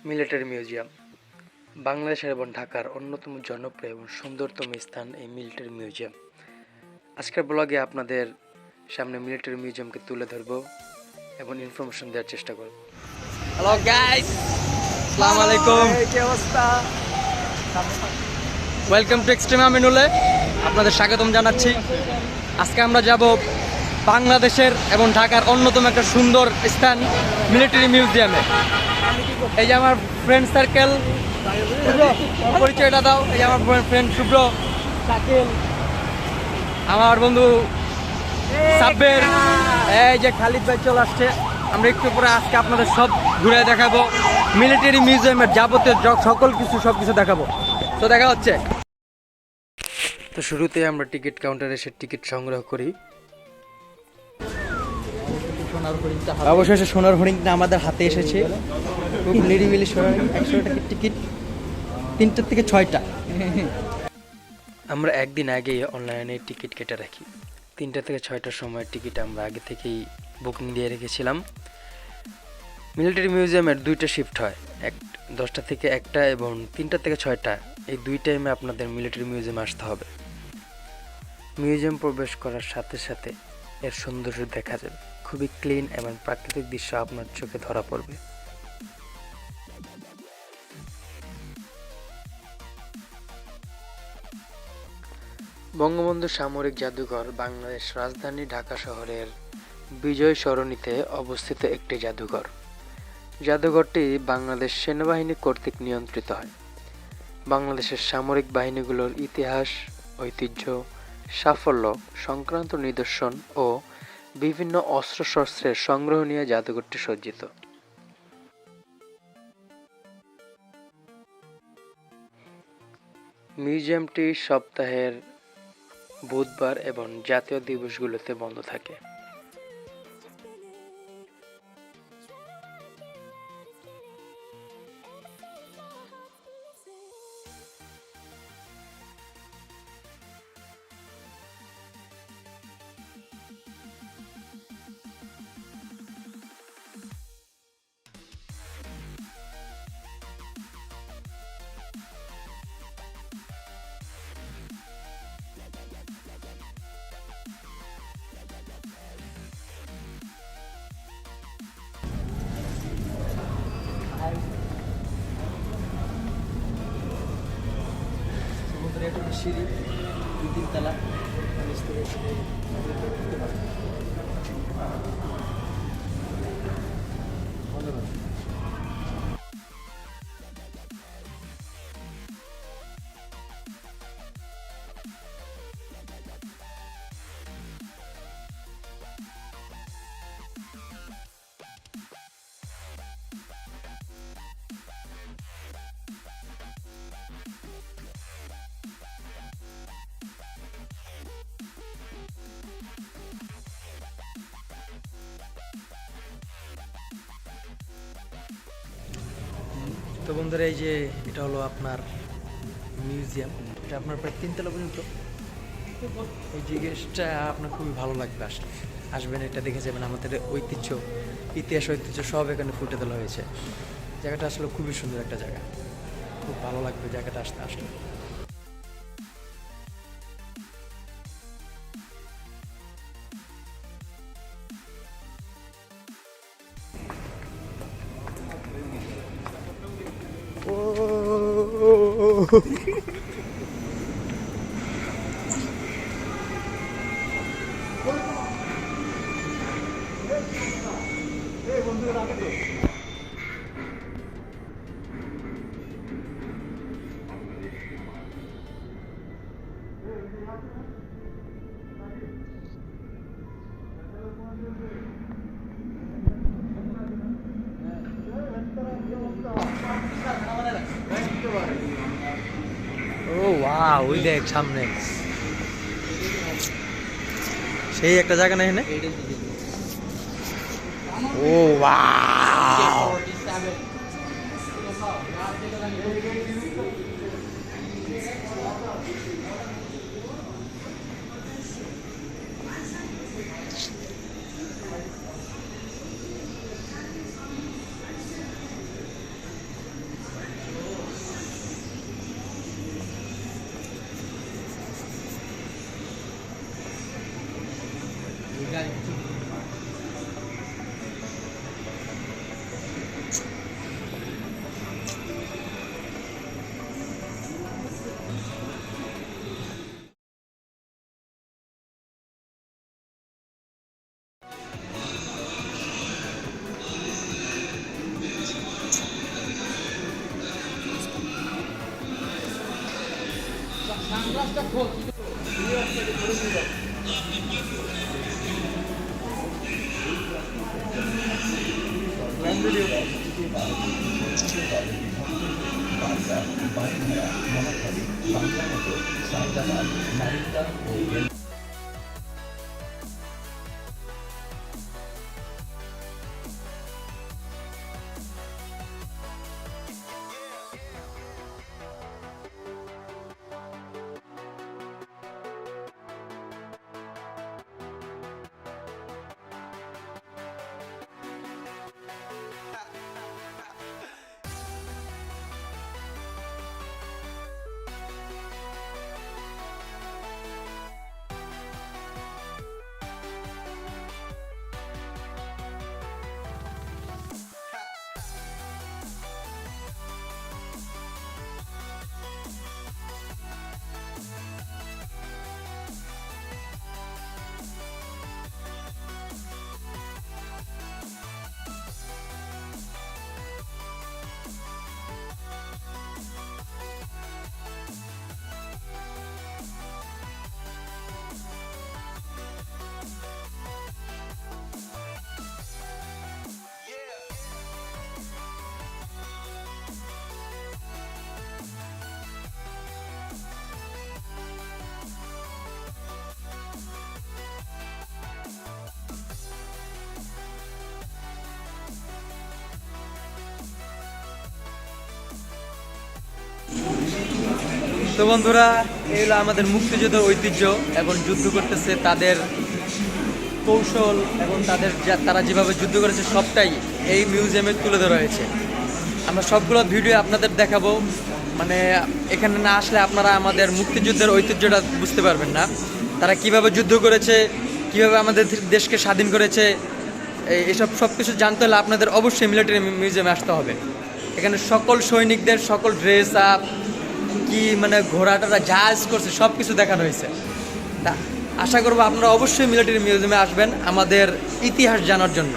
Military museum বাংলাদেশের এবং ঢাকার অন্যতম জনপ্রিয় এবং সুন্দরতম স্থান এই মিলিটারি মিউজিয়াম। আজকের ব্লগে আপনাদের সামনে মিলিটারি মিউজিয়ামকে তুলে ধরবো এবং ইনফরমেশন দেওয়ার চেষ্টা করব। হ্যালো গাইস, আসসালামু আলাইকুম। কি অবস্থা? ওয়েলকাম টু এক্সট্রিম আমিনুলে, আপনাদের স্বাগতম জানাচ্ছি। আজকে আমরা যাব বাংলাদেশের এবং ঢাকার অন্যতম একটা সুন্দর স্থান মিলিটারি মিউজিয়ামে। এই যে আমার ফ্রেন্ড সার্কেল, পরিচয়টা দাও। এই যে আমার ফ্রেন্ড শুভ্র, শাকিল, আমার বন্ধু সাব্বির, এই যে খালিদ ভাই চলে আসছে। আমরা একটু পরে আজকে আপনাদের সব ঘুরে দেখাবো, মিলিটারি মিউজিয়ামের যাবতীয় সকল কিছু সব কিছু দেখাবো। তো দেখা হচ্ছে। তো শুরুতে আমরা টিকিট কাউন্টারে এসে টিকিট সংগ্রহ করি। অবশেষে সোনার হরিণটা আমাদের হাতে এসেছে। খুব নিরিবিলি সোনার হরিণ, 100 টাকার টিকিট, 3টা থেকে 6টা। আমরা একদিন আগে অনলাইনে টিকিট কেটে রাখি। 3টা থেকে 6টার সময় টিকিট আমরা আগে থেকেই বুকিং দিয়ে রেখেছিলাম। মিলিটারি মিউজিয়ামের 2টা শিফট হয়, 10টা থেকে 1টা এবং 3টা থেকে 6টা। এই 2 টাইমে আপনাদের মিলিটারি মিউজিয়ামে আসতে হবে। মিউজিয়াম প্রবেশ করার সাথে সাথে এর সৌন্দর্য দেখা যাবে। খুবই ক্লিন এবং প্রাকৃতিক দৃশ্য আপনার চোখে ধরা পড়বে। বঙ্গবন্ধু সামরিক জাদুঘর বাংলাদেশ রাজধানী ঢাকা শহরের বিজয় সরণিতে অবস্থিত একটি জাদুঘর। জাদুঘরটি বাংলাদেশ সেনাবাহিনী কর্তৃক নিয়ন্ত্রিত হয়। বাংলাদেশের সামরিক বাহিনীগুলোর ইতিহাস, ঐতিহ্য, সাফল্য সংক্রান্ত নিদর্শন ও বিভিন্ন অস্ত্রশস্ত্রের সংগ্রহ নিয়ে জাদুঘরটি সজ্জিত। মিউজিয়ামটি সপ্তাহের বুধবার এবং জাতীয় দিবসগুলোতে বন্ধ থাকে। সমুদ্রে একটা সিঁড়ি, 2-3 তলা, নিচ থেকে তো বন্ধুরা, এই যে এটা হলো আপনার মিউজিয়াম। এটা আপনার প্রায় 3 তলা পর্যন্ত। এই জিনিসটা আপনার খুবই ভালো লাগবে, আসবেন, এটা দেখে যাবেন। আমাদের ঐতিহ্য, ইতিহাস, ঐতিহ্য সব এখানে ফুটে তোলা হয়েছে। জায়গাটা আসলে খুবই সুন্দর একটা জায়গা, খুব ভালো লাগবে জায়গাটা আসলে। ও ওয়াও, ওই দেখ সামনে সেই একটা জায়গা না এখানে। ও ওয়াও, তো বন্ধুরা, এই হলো আমাদের মুক্তিযুদ্ধের ঐতিহ্য এবং যুদ্ধ করতেছে তাদের কৌশল এবং তারা যেভাবে যুদ্ধ করেছে সবটাই এই মিউজিয়ামে তুলে ধরা হয়েছে। আমরা সবগুলো ভিডিও আপনাদের দেখাবো, মানে এখানে না আসলে আপনারা আমাদের মুক্তিযুদ্ধের ঐতিহ্যটা বুঝতে পারবেন না। তারা কিভাবে যুদ্ধ করেছে, কিভাবে আমাদের দেশকে স্বাধীন করেছে, এসব সব কিছু জানতে হলে আপনাদের অবশ্যই মিলিটারি মিউজিয়ামে আসতে হবে। এখানে সকল সৈনিকদের সকল ড্রেস আপ কি মানে ঘোড়াটা জাহাজ করছে সব কিছু দেখানো হয়েছে। তা আশা করবো আপনারা অবশ্যই মিলিটারি মিউজিয়ামে আসবেন আমাদের ইতিহাস জানার জন্য।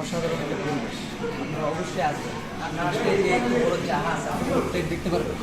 অসাধারণ একটা পরিবেশ, আপনারা অবশ্যই আসবেন। আপনারা আসলে এই বড় জাহাজ আপনারা দেখতে পারবেন।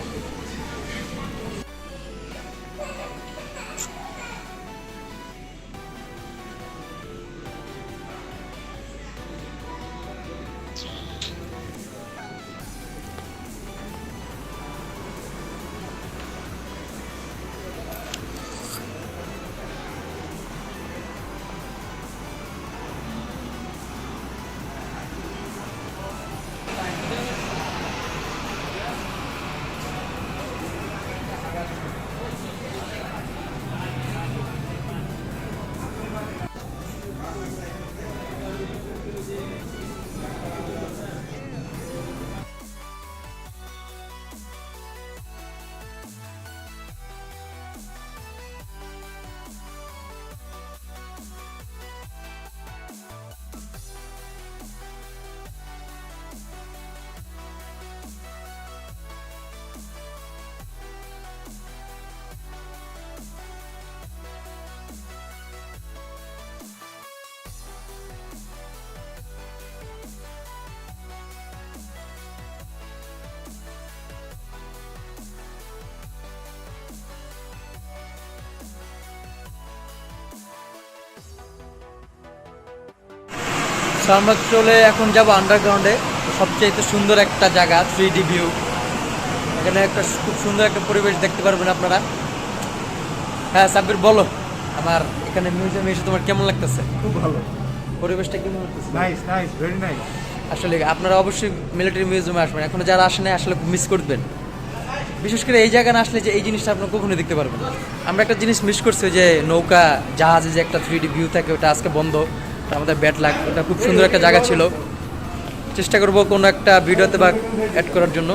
তো আমরা চলে এখন যাব আন্ডারগ্রাউন্ডে। সবচেয়ে সুন্দর একটা জায়গা, 3D ভিউ। এখানে একটা খুব সুন্দর একটা পরিবেশ দেখতে পারবেন আপনারা। হ্যাঁ সাব্বির বলো, আমার এখানে মিউজিয়ামে এসে তোমার কেমন লাগতেছে? খুব ভালো, পরিবেশটা কেমন লাগতেছে? Nice nice, very nice. আসলে আপনারা অবশ্যই মিলিটারি মিউজিয়ামে আসবেন, এখনো যারা আসেন নাই আসলে মিস করবেন। বিশেষ করে এই জায়গা না আসলে যে এই জিনিসটা আপনারা কখনোই দেখতে পারবেন না। আমরা একটা জিনিস মিস করছি, যে নৌকা জাহাজে যে একটা 3D ভিউ থাকে, ওটা আজকে বন্ধ। ওটা আমাদের ব্যাড লাগ। ওটা খুব সুন্দর একটা জায়গা ছিল, চেষ্টা করবো কোনো একটা ভিডিওতে বা অ্যাড করার জন্য।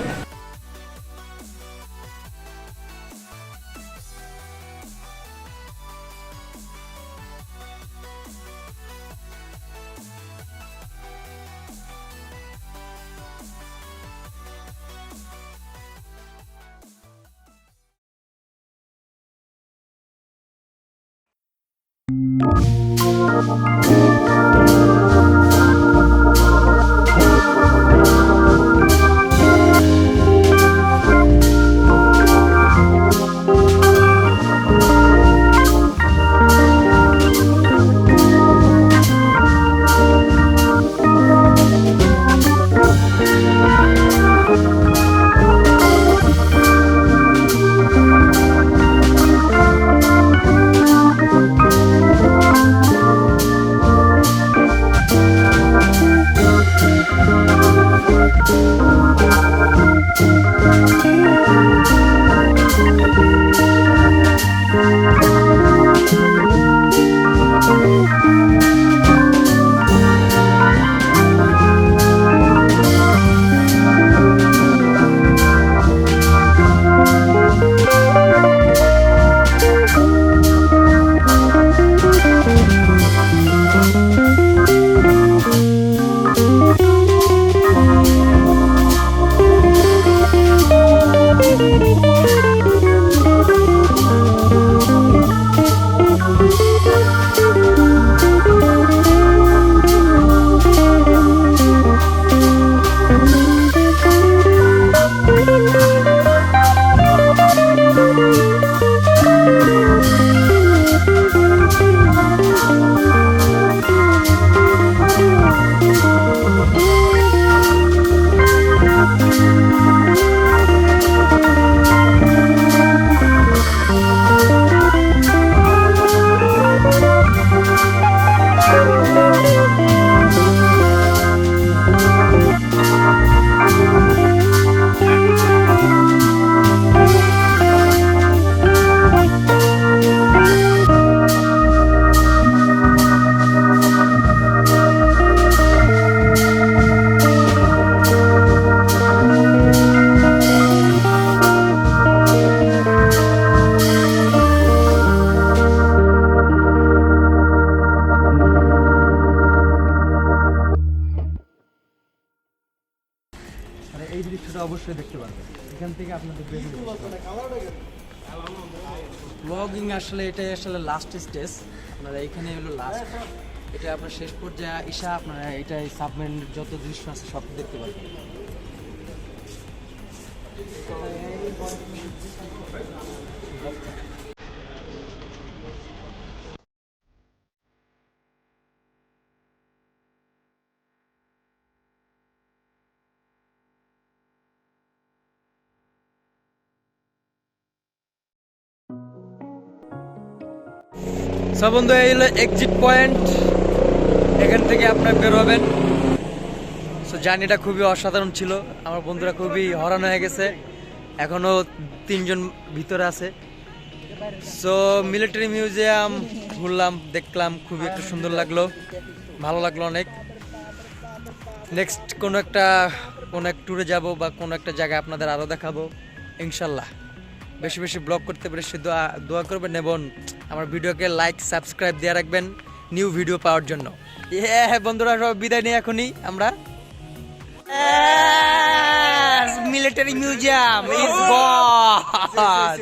এই দৃশ্যটা অবশ্যই দেখতে পারবেন, এখান থেকে আপনাদের ব্লগিং আসলে এটাই আসলে লাস্ট স্টেজ। আপনারা এখানে হলো লাস্ট, এটা আপনার শেষ পর্যায়ে ঈশা আপনারা এটাই সাবমেরিনের যত দৃশ্য আছে সব দেখতে পারবেন। সব বন্ধু, এই হলো এক্সিট পয়েন্ট, এখান থেকে আপনার বের হবেন। সো জার্নিটা খুবই অসাধারণ ছিল, আমার বন্ধুরা খুবই হরান হয়ে গেছে, এখনো 3 জন ভিতরে আছে। সো মিলিটারি মিউজিয়াম ঘুরলাম, দেখলাম, খুবই একটা সুন্দর লাগলো, ভালো লাগলো অনেক। নেক্সট কোনো এক ট্যুরে যাব বা কোনো একটা জায়গায় আপনাদের আরও দেখাবো ইনশাল্লাহ। বেশি বেশি ব্লগ করতে পেরে সে দোয়া করবেন এবং আমার ভিডিওকে লাইক সাবস্ক্রাইব দিয়ে রাখবেন নিউ ভিডিও পাওয়ার জন্য। বন্ধুরা সব বিদায় নিয়ে এখনই আমরা মিলিটারি মিউজিয়াম ইজ গড।